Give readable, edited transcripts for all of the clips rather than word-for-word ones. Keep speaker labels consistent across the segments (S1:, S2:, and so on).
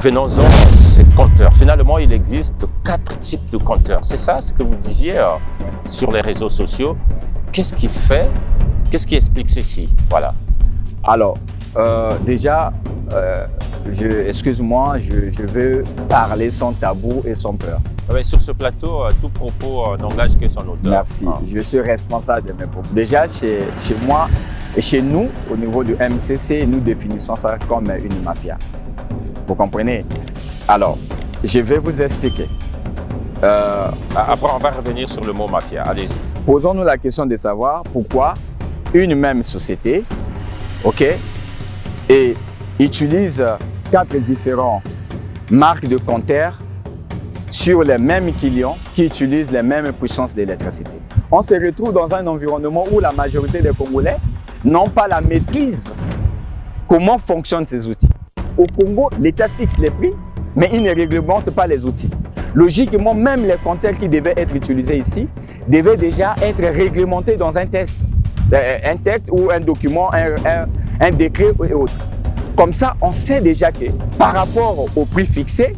S1: Venons-en à ces compteurs. Finalement, il existe 4 types de compteurs. C'est ça ce que vous disiez sur les réseaux sociaux. Qu'est-ce qui explique ceci? Voilà.
S2: Alors, déjà, excuse-moi, je veux parler sans tabou et sans peur.
S1: Ouais, sur ce plateau, tout propos n'engage que son auteur.
S2: Merci, je suis responsable de mes propos. Déjà, chez moi et chez nous, au niveau du MCC, nous définissons ça comme une mafia. Vous comprenez? Alors, je vais vous expliquer.
S1: Après, on va revenir sur le mot mafia. Allez-y.
S2: Posons-nous la question de savoir pourquoi une même société, ok, et utilise 4 différentes marques de compteurs sur les mêmes clients qui utilisent les mêmes puissances d'électricité. On se retrouve dans un environnement où la majorité des Congolais n'ont pas la maîtrise comment fonctionnent ces outils. Au Congo, l'État fixe les prix, mais il ne réglemente pas les outils. Logiquement, même les compteurs qui devaient être utilisés ici devaient déjà être réglementés dans un texte ou un document, un décret et autres. Comme ça, on sait déjà que par rapport au prix fixé,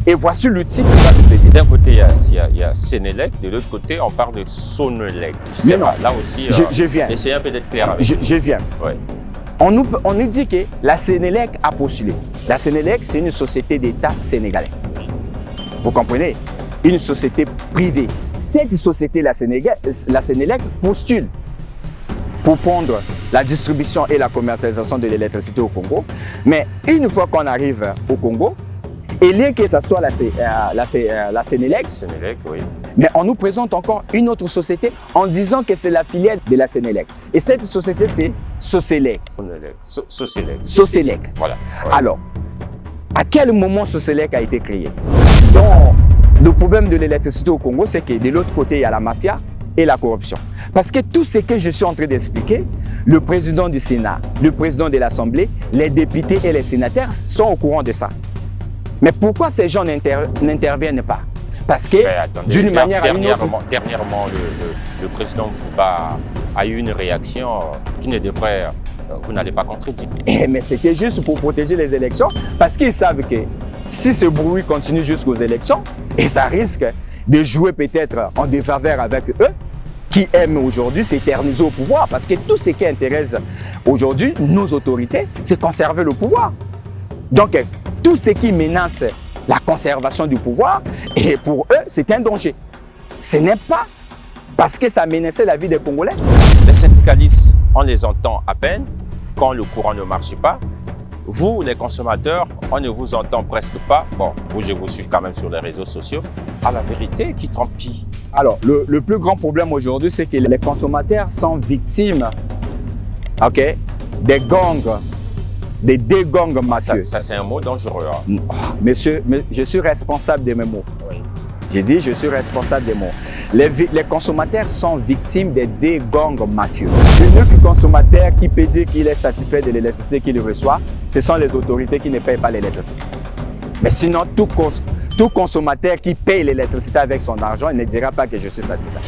S2: et voici l'outil qui va nous aider.
S1: D'un côté, il y a Sénélec, de l'autre côté, on parle de Sonelec. Je sais pas, là aussi,
S2: je viens.
S1: Essayez un peu d'être clair avec
S2: je viens.
S1: Ouais.
S2: On nous dit que la Sénélec a postulé. La Sénélec, c'est une société d'État sénégalais. Vous comprenez? Une société privée. Cette société, la Sénélec, postule pour prendre la distribution et la commercialisation de l'électricité au Congo. Mais une fois qu'on arrive au Congo, il y a que ce soit la Sénélec,
S1: oui.
S2: mais on nous présente encore une autre société en disant que c'est la filiale de la Sénélec. Et cette société, c'est Soselec. Soselec.
S1: Voilà. Ouais.
S2: Alors, à quel moment Soselec a été créé? Donc, le problème de l'électricité au Congo, c'est que de l'autre côté, il y a la mafia et la corruption. Parce que tout ce que je suis en train d'expliquer, le président du Sénat, le président de l'Assemblée, les députés et les sénateurs sont au courant de ça. Mais pourquoi ces gens n'interviennent pas? Parce que, d'une manière à une autre...
S1: Dernièrement, le président Fouba a eu une réaction qui ne devrait... Vous n'allez pas contredire.
S2: Mais c'était juste pour protéger les élections, parce qu'ils savent que si ce bruit continue jusqu'aux élections, et ça risque de jouer peut-être en défaveur avec eux, qui aiment aujourd'hui s'éterniser au pouvoir, parce que tout ce qui intéresse aujourd'hui nos autorités, c'est conserver le pouvoir. Donc, tout ce qui menace la conservation du pouvoir, et pour eux, c'est un danger. Ce n'est pas parce que ça menaçait la vie des Congolais.
S1: Les syndicalistes, on les entend à peine quand le courant ne marche pas. Vous, les consommateurs, on ne vous entend presque pas. Bon, vous, je vous suis quand même sur les réseaux sociaux. À la vérité, qui trompe qui?
S2: Alors, le plus grand problème aujourd'hui, c'est que les consommateurs sont victimes, ok, des gangs, des gangs mafieux.
S1: Ça c'est un mot dangereux. Hein.
S2: Monsieur, je suis responsable de mes mots.
S1: Oui.
S2: J'ai dit, je suis responsable des mots. Les consommateurs sont victimes des gangs mafieux. L'unique consommateur qui peut dire qu'il est satisfait de l'électricité qu'il reçoit, ce sont les autorités qui ne payent pas l'électricité. Mais sinon, tout consommateur qui paye l'électricité avec son argent, il ne dira pas que je suis satisfait.